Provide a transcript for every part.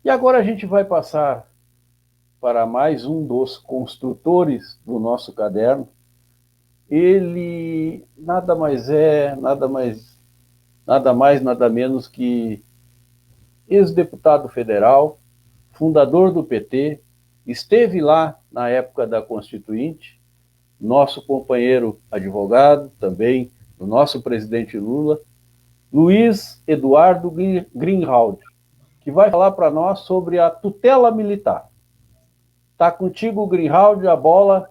E agora a gente vai passar para mais um dos construtores do nosso caderno. Ele nada mais é, nada menos que ex-deputado federal, fundador do PT, esteve lá na época da Constituinte, nosso companheiro advogado também, do nosso presidente Lula, Luiz Eduardo Greenhalgh, que vai falar para nós sobre a tutela militar. Está contigo, Greenhalgh, a bola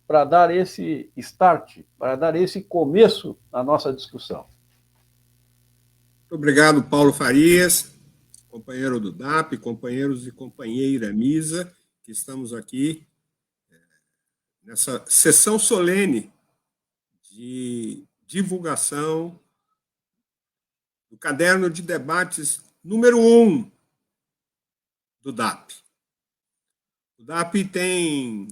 para dar esse start, para dar esse começo na nossa discussão. Muito obrigado, Paulo Farias, companheiro do DAP, companheiros e companheira Misa, que estamos aqui nessa sessão solene de divulgação do caderno de debates número 1 do DAP. O DAP tem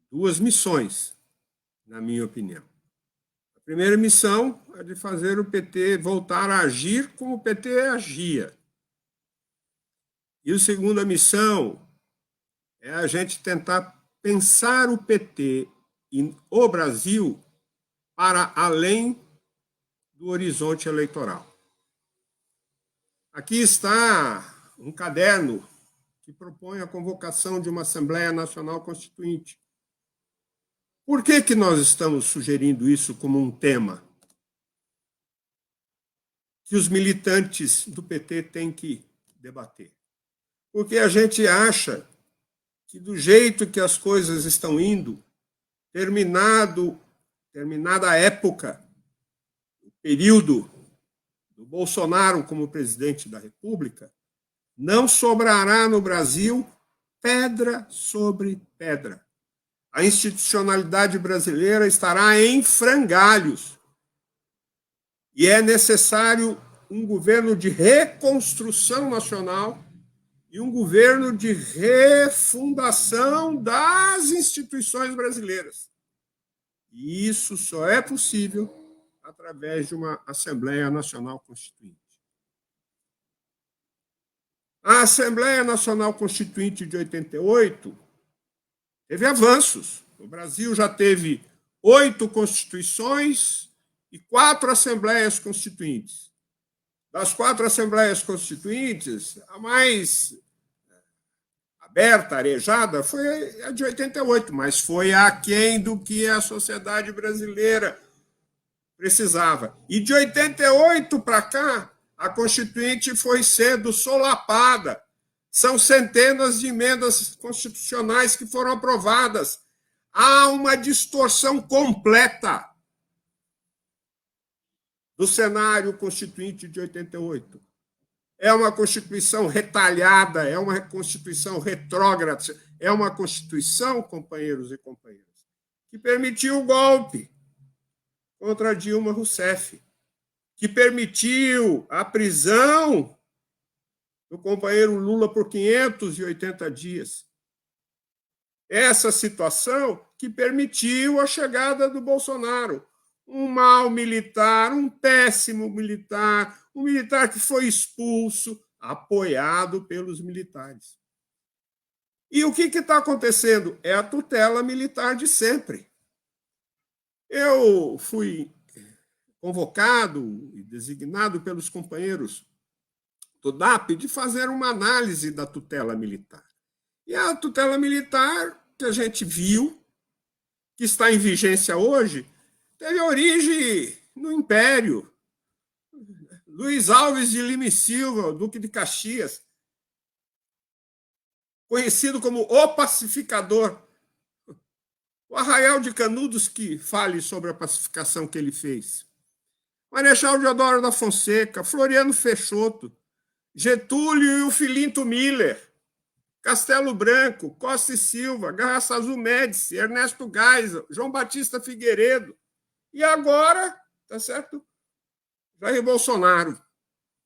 duas missões, na minha opinião. A primeira missão é de fazer o PT voltar a agir como o PT agia. E a segunda missão é a gente tentar pensar o PT e o Brasil para além do horizonte eleitoral. Aqui está um caderno que propõe a convocação de uma Assembleia Nacional Constituinte. Por que nós estamos sugerindo isso como um tema que os militantes do PT têm que debater? Porque a gente acha que, do jeito que as coisas estão indo, terminada a época, o período do Bolsonaro como presidente da República, não sobrará no Brasil pedra sobre pedra. A institucionalidade brasileira estará em frangalhos. E é necessário um governo de reconstrução nacional e um governo de refundação das instituições brasileiras. E isso só é possível através de uma Assembleia Nacional Constituinte. A Assembleia Nacional Constituinte de 88 teve avanços. O Brasil já teve 8 constituições e 4 Assembleias Constituintes. Das 4 Assembleias Constituintes, a mais aberta, arejada, foi a de 88, mas foi aquém do que a sociedade brasileira precisava. E de 88 para cá, a Constituinte foi sendo solapada. São centenas de emendas constitucionais que foram aprovadas. Há uma distorção completa do cenário constituinte de 88. É uma Constituição retalhada, é uma Constituição retrógrada, é uma Constituição, companheiros e companheiras, que permitiu o golpe contra Dilma Rousseff, que permitiu a prisão do companheiro Lula por 580 dias. Essa situação que permitiu a chegada do Bolsonaro, um mau militar, um péssimo militar, um militar que foi expulso, apoiado pelos militares. E o que está acontecendo? É a tutela militar de sempre. Eu fui convocado e designado pelos companheiros do DAP de fazer uma análise da tutela militar. E a tutela militar que a gente viu, que está em vigência hoje, teve origem no Império. Luiz Alves de Lima e Silva, Duque de Caxias, conhecido como o pacificador. O Arraial de Canudos que fale sobre a pacificação que ele fez. Marechal Deodoro da Fonseca, Floriano Peixoto, Getúlio e o Filinto Miller, Castelo Branco, Costa e Silva, Garraça Azul Médici, Ernesto Geisel, João Batista Figueiredo. E agora, tá certo? Jair Bolsonaro,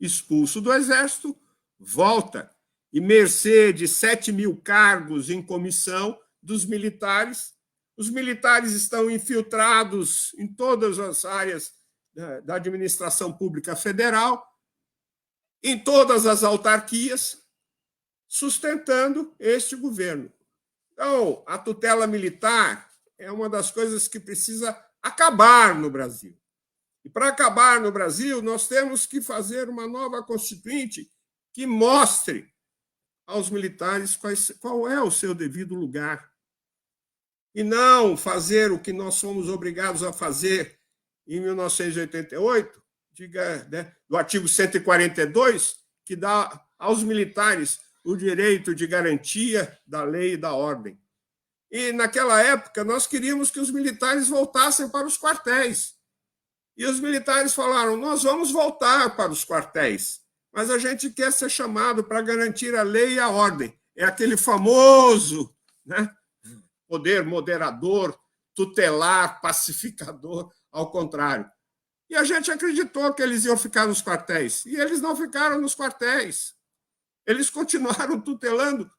expulso do Exército, volta e mercê de 7 mil cargos em comissão dos militares. Os militares estão infiltrados em todas as áreas da administração pública federal, em todas as autarquias, sustentando este governo. Então, a tutela militar é uma das coisas que precisa acabar no Brasil. E para acabar no Brasil, nós temos que fazer uma nova Constituinte que mostre aos militares qual é o seu devido lugar. E não fazer o que nós fomos obrigados a fazer em 1988, do artigo 142, que dá aos militares o direito de garantia da lei e da ordem. E, naquela época, nós queríamos que os militares voltassem para os quartéis. E os militares falaram, nós vamos voltar para os quartéis, mas a gente quer ser chamado para garantir a lei e a ordem. É aquele famoso, né, poder moderador, tutelar, pacificador, ao contrário. E a gente acreditou que eles iam ficar nos quartéis. E eles não ficaram nos quartéis. Eles continuaram tutelando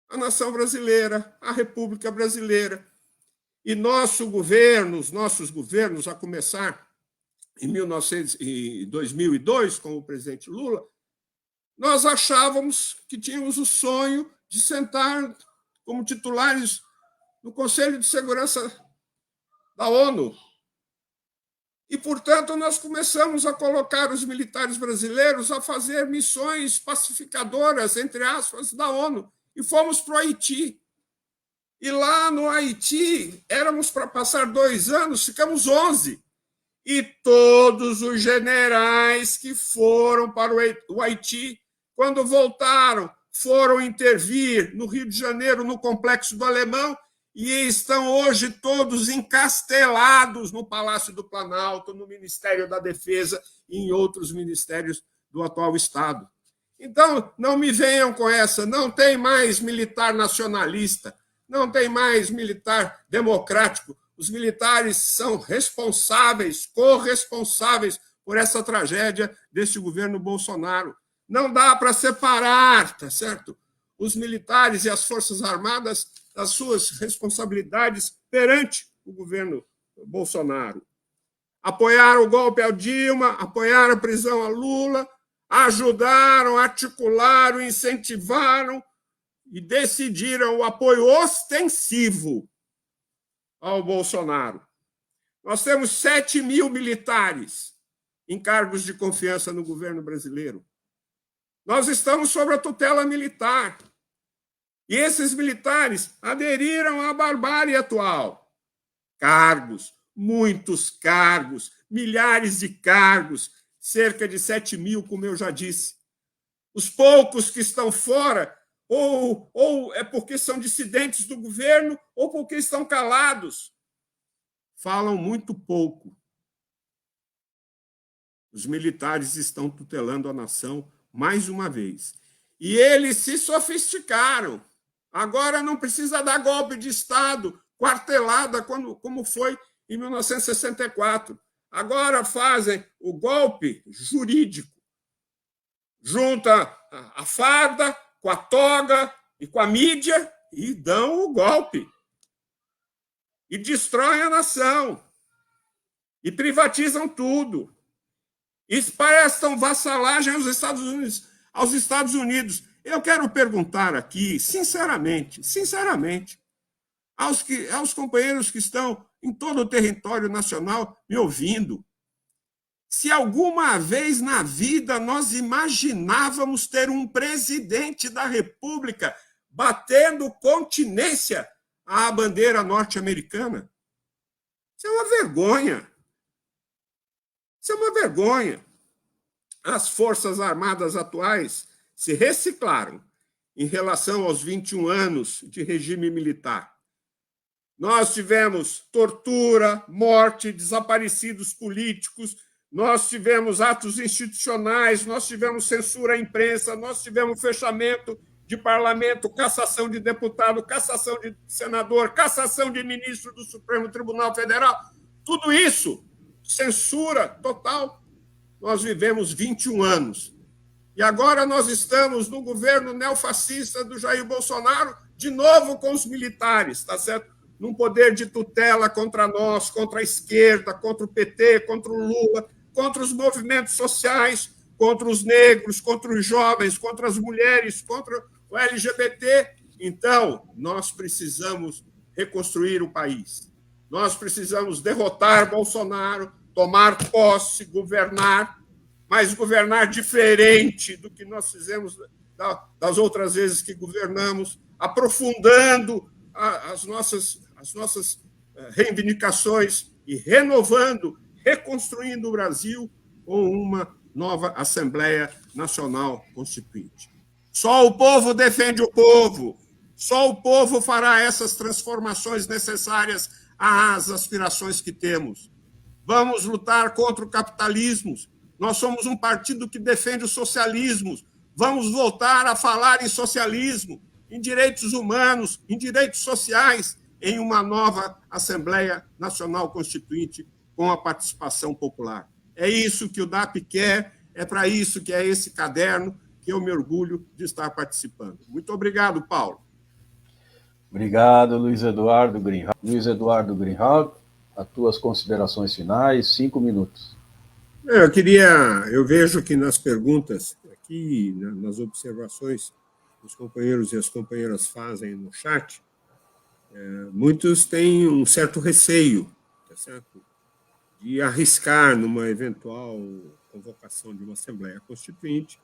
a nação brasileira, a República Brasileira. E nossos governos, a começar em 2002, com o presidente Lula, nós achávamos que tínhamos o sonho de sentar como titulares no Conselho de Segurança da ONU. E, portanto, nós começamos a colocar os militares brasileiros a fazer missões pacificadoras, entre aspas, da ONU, e fomos para o Haiti. E lá no Haiti, éramos para passar 2 anos, ficamos 11. E todos os generais que foram para o Haiti, quando voltaram, foram intervir no Rio de Janeiro, no Complexo do Alemão, e estão hoje todos encastelados no Palácio do Planalto, no Ministério da Defesa e em outros ministérios do atual Estado. Então, não me venham com essa, não tem mais militar nacionalista, não tem mais militar democrático. Os militares são responsáveis, corresponsáveis por essa tragédia desse governo Bolsonaro. Não dá para separar, tá certo? Os militares e as Forças Armadas das suas responsabilidades perante o governo Bolsonaro. Apoiaram o golpe ao Dilma, apoiaram a prisão a Lula, ajudaram, articularam, incentivaram e decidiram o apoio ostensivo ao Bolsonaro. Nós temos 7 mil militares em cargos de confiança no governo brasileiro. Nós estamos sob a tutela militar. E esses militares aderiram à barbárie atual. Cargos, muitos cargos, milhares de cargos, cerca de 7 mil, como eu já disse. Os poucos que estão fora, ou é porque são dissidentes do governo, ou porque estão calados. Falam muito pouco. Os militares estão tutelando a nação mais uma vez. E eles se sofisticaram. Agora não precisa dar golpe de Estado, quartelada, como foi em 1964. Agora fazem o golpe jurídico. Junta a farda com a toga e com a mídia e dão o golpe. E destroem a nação. E privatizam tudo. E prestam vassalagem aos Estados Unidos. Eu quero perguntar aqui, sinceramente, aos companheiros que estão em todo o território nacional me ouvindo, se alguma vez na vida nós imaginávamos ter um presidente da República batendo continência à bandeira norte-americana? Isso é uma vergonha. Isso é uma vergonha. As Forças Armadas atuais se reciclaram em relação aos 21 anos de regime militar. Nós tivemos tortura, morte, desaparecidos políticos, nós tivemos atos institucionais, nós tivemos censura à imprensa, nós tivemos fechamento de parlamento, cassação de deputado, cassação de senador, cassação de ministro do Supremo Tribunal Federal. Tudo isso, censura total. Nós vivemos 21 anos. E agora nós estamos no governo neofascista do Jair Bolsonaro, de novo com os militares, tá certo? Num poder de tutela contra nós, contra a esquerda, contra o PT, contra o Lula, contra os movimentos sociais, contra os negros, contra os jovens, contra as mulheres, contra o LGBT. Então, nós precisamos reconstruir o país. Nós precisamos derrotar Bolsonaro, tomar posse, governar, mas governar diferente do que nós fizemos das outras vezes que governamos, aprofundando as nossas reivindicações e renovando, reconstruindo o Brasil com uma nova Assembleia Nacional Constituinte. Só o povo defende o povo, só o povo fará essas transformações necessárias às aspirações que temos. Vamos lutar contra o capitalismo. Nós somos um partido que defende o socialismo. Vamos voltar a falar em socialismo, em direitos humanos, em direitos sociais, em uma nova Assembleia Nacional Constituinte com a participação popular. É isso que o DAP quer, é para isso que é esse caderno que eu me orgulho de estar participando. Muito obrigado, Paulo. Obrigado, Luiz Eduardo Greenhalgh. Luiz Eduardo Greenhalgh, as tuas considerações finais, 5 minutos. Eu vejo que nas perguntas, aqui nas observações que os companheiros e as companheiras fazem no chat, muitos têm um certo receio, tá certo? De arriscar numa eventual convocação de uma Assembleia Constituinte,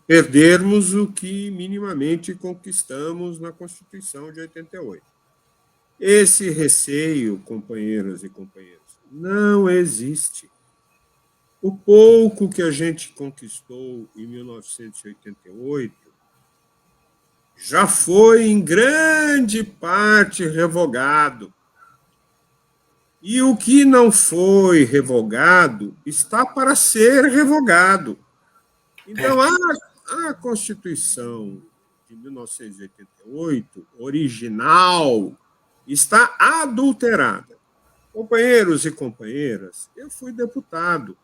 perdermos o que minimamente conquistamos na Constituição de 88. Esse receio, companheiras e companheiros, não existe. O pouco que a gente conquistou em 1988 já foi, em grande parte, revogado. E o que não foi revogado está para ser revogado. Então, a Constituição de 1988, original, está adulterada. Companheiros e companheiras, eu fui deputado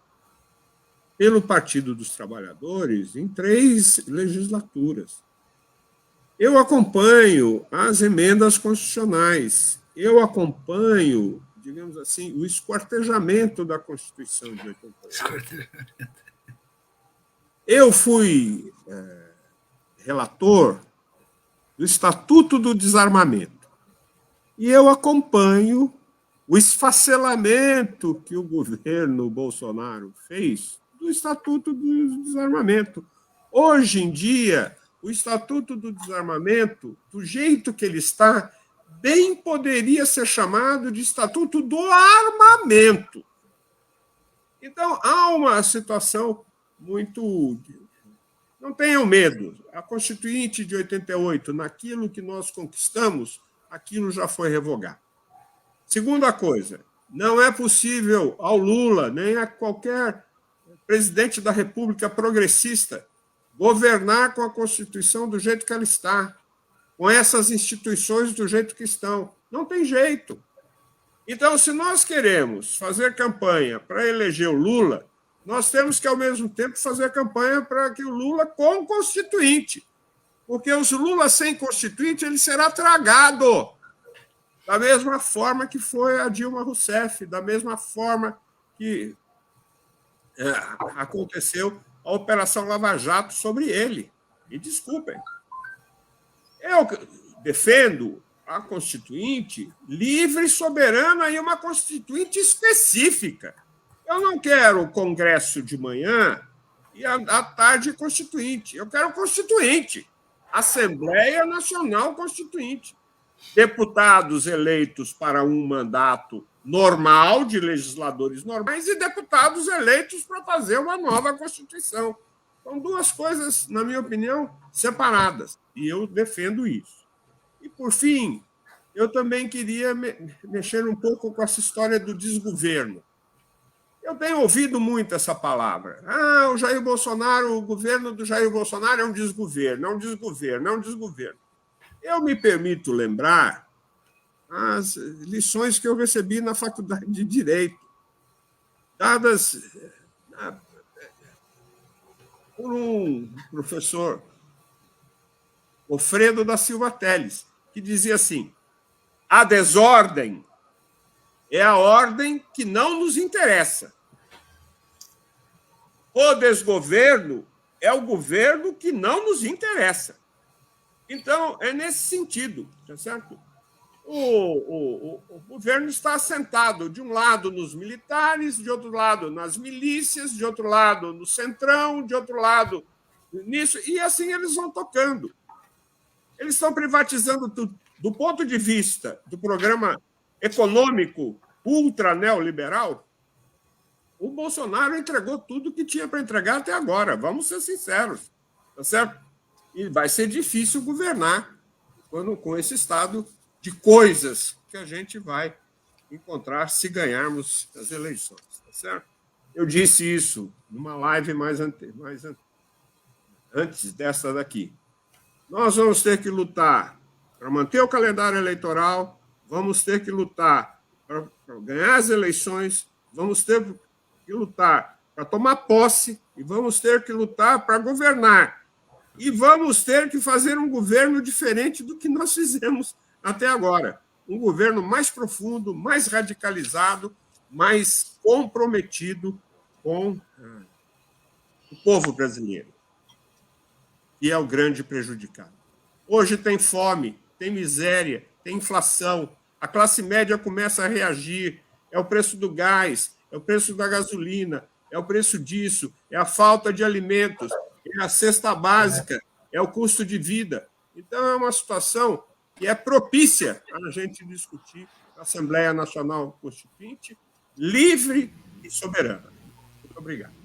pelo Partido dos Trabalhadores em 3 legislaturas. Eu acompanho as emendas constitucionais, eu acompanho, digamos assim, o esquartejamento da Constituição de 88. Eu fui relator do Estatuto do Desarmamento e eu acompanho o esfacelamento que o governo Bolsonaro fez do Estatuto do Desarmamento. Hoje em dia, o Estatuto do Desarmamento, do jeito que ele está, bem poderia ser chamado de Estatuto do Armamento. Então, há uma situação muito... Não tenham medo. A Constituinte de 88, naquilo que nós conquistamos, aquilo já foi revogado. Segunda coisa, não é possível ao Lula, nem a qualquer presidente da República progressista, governar com a Constituição do jeito que ela está, com essas instituições do jeito que estão. Não tem jeito. Então, se nós queremos fazer campanha para eleger o Lula, nós temos que, ao mesmo tempo, fazer campanha para que o Lula com Constituinte. Porque os Lula sem Constituinte, ele será tragado. Da mesma forma que foi a Dilma Rousseff, da mesma forma que aconteceu a Operação Lava Jato sobre ele. Me desculpem. Eu defendo a Constituinte livre e soberana e uma Constituinte específica. Eu não quero o Congresso de manhã e à tarde Constituinte. Eu quero Constituinte. Assembleia Nacional Constituinte. Deputados eleitos para um mandato normal, de legisladores normais, e deputados eleitos para fazer uma nova Constituição. São 2 coisas, na minha opinião, separadas, e eu defendo isso. E, por fim, eu também queria mexer um pouco com essa história do desgoverno. Eu tenho ouvido muito essa palavra. O Jair Bolsonaro, o governo do Jair Bolsonaro é um desgoverno, é um desgoverno, é um desgoverno. Eu me permito lembrar as lições que eu recebi na Faculdade de Direito, dadas por um professor, Alfredo da Silva Telles, que dizia assim: a desordem é a ordem que não nos interessa. O desgoverno é o governo que não nos interessa. Então, é nesse sentido, tá certo? O governo está assentado, de um lado, nos militares, de outro lado, nas milícias, de outro lado, no centrão, de outro lado, nisso, e assim eles vão tocando. Eles estão privatizando tudo. Do ponto de vista do programa econômico ultra neoliberal, o Bolsonaro entregou tudo que tinha para entregar até agora. Vamos ser sinceros, tá certo? E vai ser difícil governar com esse estado de coisas que a gente vai encontrar se ganharmos as eleições, tá certo? Eu disse isso numa live antes dessa daqui. Nós vamos ter que lutar para manter o calendário eleitoral, vamos ter que lutar para ganhar as eleições, vamos ter que lutar para tomar posse e vamos ter que lutar para governar. E vamos ter que fazer um governo diferente do que nós fizemos até agora. Um governo mais profundo, mais radicalizado, mais comprometido com o povo brasileiro, que é o grande prejudicado. Hoje tem fome, tem miséria, tem inflação, a classe média começa a reagir, é o preço do gás, é o preço da gasolina, é o preço disso, é a falta de alimentos, é a cesta básica, é o custo de vida. Então, é uma situação que é propícia a gente discutir a Assembleia Nacional Constituinte livre e soberana. Muito obrigado.